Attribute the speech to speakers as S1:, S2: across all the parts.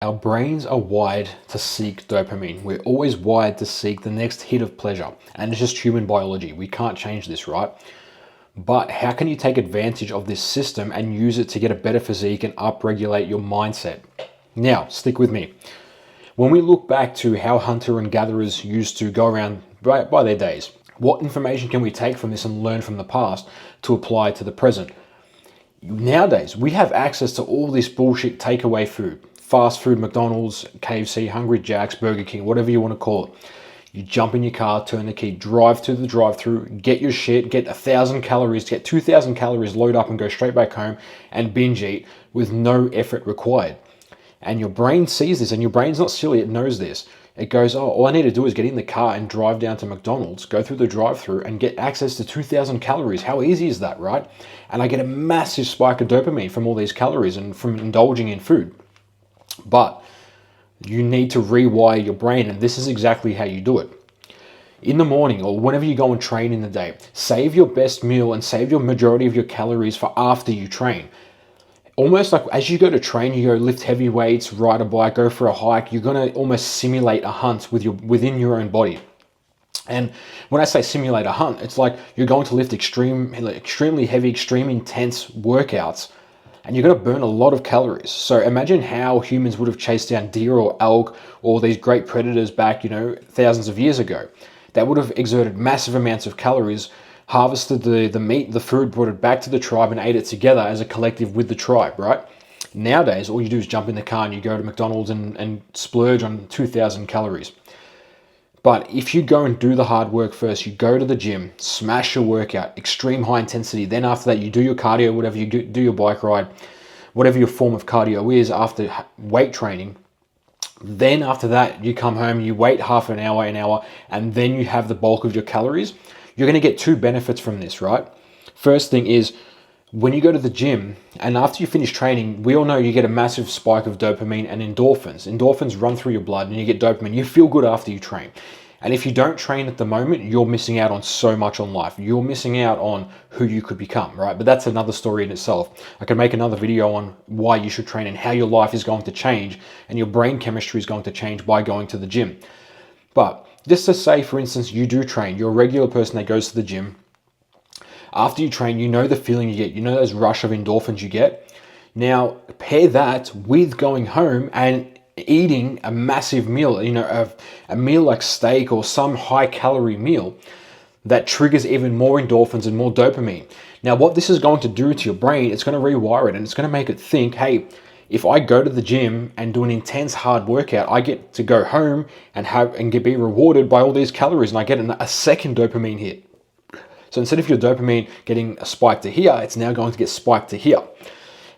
S1: Our brains are wired to seek dopamine. We're always wired to seek the next hit of pleasure. And it's just human biology. We can't change this, right? But how can you take advantage of this system and use it to get a better physique and upregulate your mindset? Now, stick with me. When we look back to how hunter and gatherers used to go around by their days, what information can we take from this and learn from the past to apply to the present? Nowadays, we have access to all this bullshit takeaway food. Fast food, McDonald's, KFC, Hungry Jack's, Burger King, whatever you want to call it. You jump in your car, turn the key, drive to the drive-through, get your shit, get 1,000 calories, get 2,000 calories, load up and go straight back home and binge eat with no effort required. And your brain sees this, and your brain's not silly, it knows this. It goes, oh, all I need to do is get in the car and drive down to McDonald's, go through the drive-through and get access to 2,000 calories. How easy is that, right? And I get a massive spike of dopamine from all these calories and from indulging in food. But you need to rewire your brain, and this is exactly how you do it. In the morning or whenever you go and train in the day, save your best meal and save your majority of your calories for after you train. Almost like as you go to train, you go lift heavy weights, ride a bike, go for a hike, you're going to almost simulate a hunt within your own body. And when I say simulate a hunt, it's like you're going to lift extremely heavy, extreme intense workouts, and you're going to burn a lot of calories. So imagine how humans would have chased down deer or elk or these great predators back, thousands of years ago. That would have exerted massive amounts of calories, harvested the meat, the food, brought it back to the tribe and ate it together as a collective with the tribe, right? Nowadays, all you do is jump in the car and you go to McDonald's and splurge on 2,000 calories. But if you go and do the hard work first, you go to the gym, smash your workout, extreme high intensity, then after that you do your cardio, whatever you do your bike ride, whatever your form of cardio is after weight training, then after that you come home, you wait half an hour, and then you have the bulk of your calories. You're going to get two benefits from this, right? First thing is, when you go to the gym and after you finish training, we all know you get a massive spike of dopamine and endorphins. Endorphins run through your blood and you get dopamine. You feel good after you train. And if you don't train at the moment, you're missing out on so much on life. You're missing out on who you could become, right? But that's another story in itself. I can make another video on why you should train and how your life is going to change and your brain chemistry is going to change by going to the gym. But just to say, for instance, you do train. You're a regular person that goes to the gym. After you train, you know the feeling you get. You know those rush of endorphins you get. Now, pair that with going home and eating a massive meal, a meal like steak or some high-calorie meal that triggers even more endorphins and more dopamine. Now, what this is going to do to your brain, it's going to rewire it and it's going to make it think, hey, if I go to the gym and do an intense hard workout, I get to go home and be rewarded by all these calories, and I get a second dopamine hit. So instead of your dopamine getting a spike to here, it's now going to get spiked to here.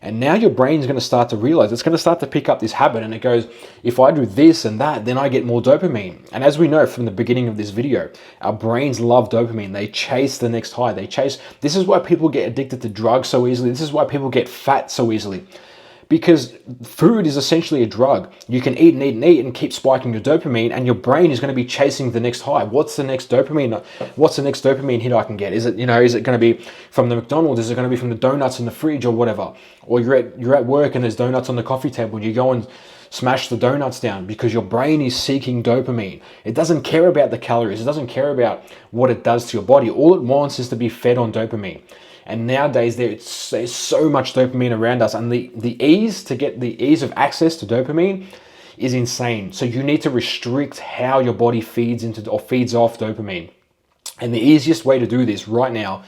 S1: And now your brain's going to start to realize, it's going to start to pick up this habit, and it goes, if I do this and that, then I get more dopamine. And as we know from the beginning of this video, our brains love dopamine. They chase the next high. This is why people get addicted to drugs so easily. This is why people get fat so easily. Because food is essentially a drug. You can eat and eat and eat and keep spiking your dopamine, and your brain is going to be chasing the next high. What's the next dopamine hit I can get? Is it going to be from the McDonald's? Is it going to be from the donuts in the fridge or whatever? Or you're at work and there's donuts on the coffee table. You go and smash the donuts down because your brain is seeking dopamine. It doesn't care about the calories. It doesn't care about what it does to your body. All it wants is to be fed on dopamine. And nowadays there's so much dopamine around us, and the ease of access to dopamine is insane. So you need to restrict how your body feeds off dopamine. And the easiest way to do this right now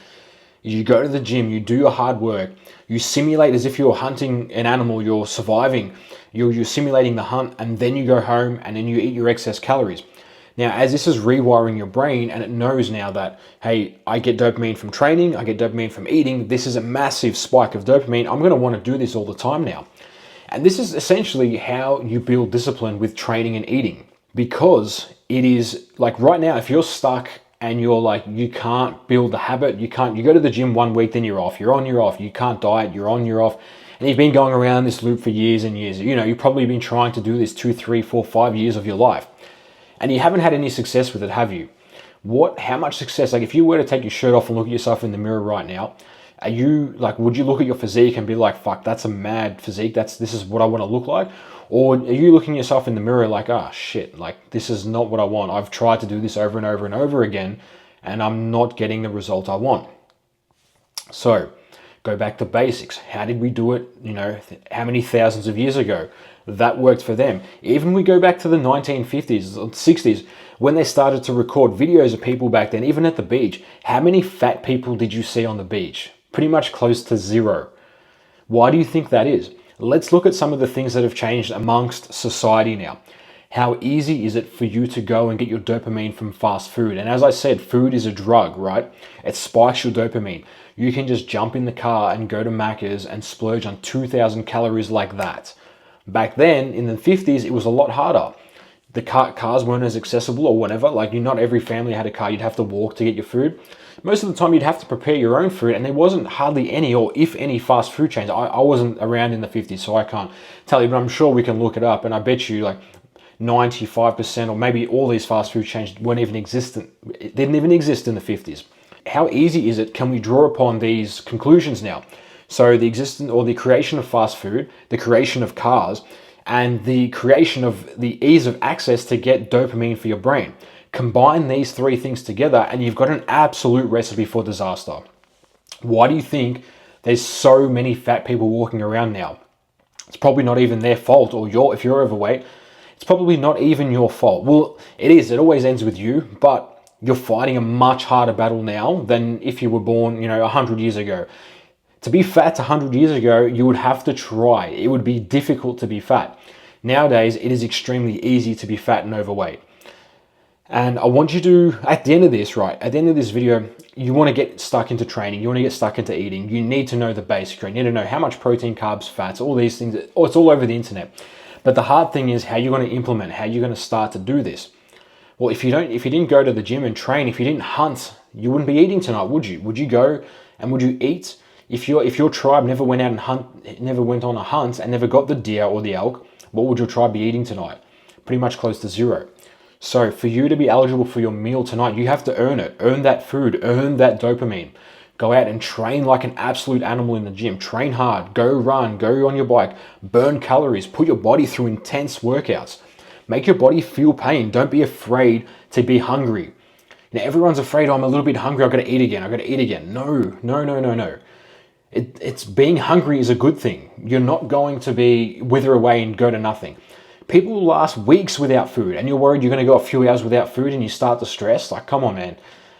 S1: is you go to the gym, you do your hard work, you simulate as if you're hunting an animal, you're surviving, you're simulating the hunt, and then you go home and then you eat your excess calories. Now, as this is rewiring your brain and it knows now that, hey, I get dopamine from training, I get dopamine from eating, this is a massive spike of dopamine, I'm going to want to do this all the time now. And this is essentially how you build discipline with training and eating. Because it is like right now, if you're stuck and you're like, you can't build the habit, you go to the gym 1 week, then you're off, you're on, you're off, you can't diet, you're on, you're off. And you've been going around this loop for years and years. You've probably been trying to do this 2, 3, 4, 5 years of your life. And you haven't had any success with it, have you? How much success? Like if you were to take your shirt off and look at yourself in the mirror right now, Are you like, would you look at your physique and be like, fuck, that's a mad physique, this is what I want to look like? Or are you looking yourself in the mirror like, ah, shit, like this is not what I want. I've tried to do this over and over and over again, and I'm not getting the result I want. So go back to basics. How did we do it? How many thousands of years ago? That worked for them. Even we go back to the 1950s or 60s, when they started to record videos of people back then, even at the beach, how many fat people did you see on the beach? Pretty much close to zero. Why do you think that is? Let's look at some of the things that have changed amongst society now. How easy is it for you to go and get your dopamine from fast food? And as I said, food is a drug, right? It spikes your dopamine. You can just jump in the car and go to Macca's and splurge on 2,000 calories like that. Back then, in the 50s, it was a lot harder. The cars weren't as accessible or whatever. Like, not every family had a car. You'd have to walk to get your food. Most of the time, you'd have to prepare your own food, and there wasn't hardly any, or if any, fast food chains. I wasn't around in the 50s, so I can't tell you, but I'm sure we can look it up, and I bet you, like, 95% or maybe all these fast food chains weren't even existent. It didn't even exist in the 50s. How easy is it? Can we draw upon these conclusions now? So the existence or the creation of fast food, the creation of cars, and the creation of the ease of access to get dopamine for your brain. Combine these three things together and you've got an absolute recipe for disaster. Why do you think there's so many fat people walking around now? It's probably not even their fault, or if you're overweight, it's probably not even your fault. Well, it is. It always ends with you, but you're fighting a much harder battle now than if you were born, 100 years ago. To be fat 100 years ago, you would have to try. It would be difficult to be fat. Nowadays, it is extremely easy to be fat and overweight. And I want you to, at the end of this video, you want to get stuck into training. You want to get stuck into eating. You need to know the basics. You need to know how much protein, carbs, fats, all these things. It's all over the internet. But the hard thing is how you're going to implement, how you're going to start to do this. Well, if you didn't go to the gym and train, if you didn't hunt, you wouldn't be eating tonight, would you? Would you go and would you eat? If your tribe never went out and never went on a hunt and never got the deer or the elk, what would your tribe be eating tonight? Pretty much close to zero. So for you to be eligible for your meal tonight, you have to earn it. Earn that food, earn that dopamine. Go out and train like an absolute animal in the gym. Train hard, go run, go on your bike, burn calories, put your body through intense workouts. Make your body feel pain. Don't be afraid to be hungry. Everyone's afraid, I'm a little bit hungry, I've got to eat again. No. It's being hungry is a good thing. You're not going to be wither away and go to nothing. People last weeks without food and you're worried you're going to go a few hours without food and you start to stress. Like, come on, man.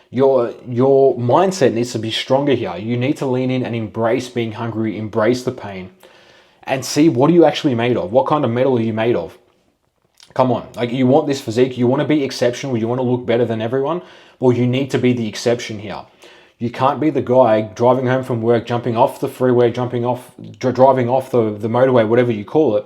S1: Your mindset needs to be stronger here. You need to lean in and embrace being hungry, embrace the pain, and see what are you actually made of? What kind of metal are you made of? Come on, like, you want this physique, you want to be exceptional, you want to look better than everyone. Well, you need to be the exception here. You can't be the guy driving home from work, jumping off the freeway, driving off the motorway, whatever you call it,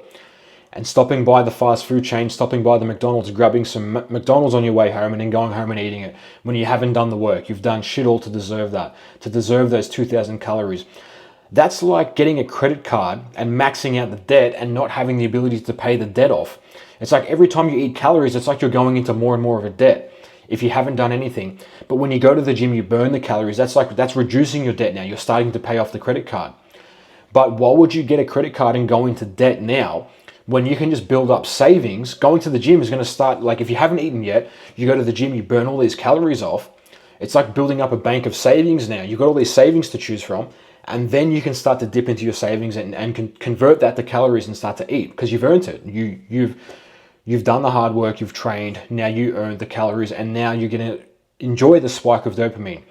S1: and stopping by the fast food chain, stopping by the McDonald's, grabbing some McDonald's on your way home and then going home and eating it when you haven't done the work. You've done shit all to deserve that, to deserve those 2,000 calories. That's like getting a credit card and maxing out the debt and not having the ability to pay the debt off. It's like every time you eat calories, it's like you're going into more and more of a debt if you haven't done anything. But when you go to the gym, you burn the calories. That's reducing your debt now. You're starting to pay off the credit card. But why would you get a credit card and go into debt now when you can just build up savings? Going to the gym is going to start, like, if you haven't eaten yet, you go to the gym, you burn all these calories off. It's like building up a bank of savings now. You've got all these savings to choose from. And then you can start to dip into your savings and can convert that to calories and start to eat because you've earned it. You've done the hard work, you've trained, now you earned the calories, and now you're going to enjoy the spike of dopamine.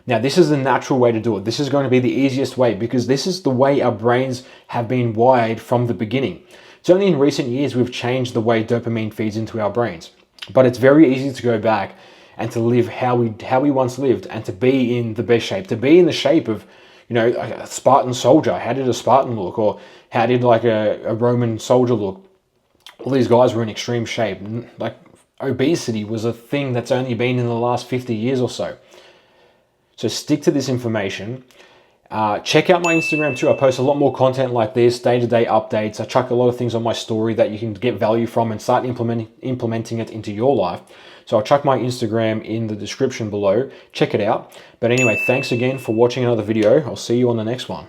S1: Now, this is the natural way to do it. This is going to be the easiest way because this is the way our brains have been wired from the beginning. It's only in recent years we've changed the way dopamine feeds into our brains. But it's very easy to go back and to live how we once lived and to be in the best shape, to be in the shape of, a Spartan soldier. How did a Spartan look? Or how did like a Roman soldier look? All these guys were in extreme shape. Like, obesity was a thing that's only been in the last 50 years or so. So stick to this information. Check out my Instagram too. I post a lot more content like this, day-to-day updates. I chuck a lot of things on my story that you can get value from and start implementing it into your life. So I'll chuck my Instagram in the description below. Check it out. But anyway, thanks again for watching another video. I'll see you on the next one.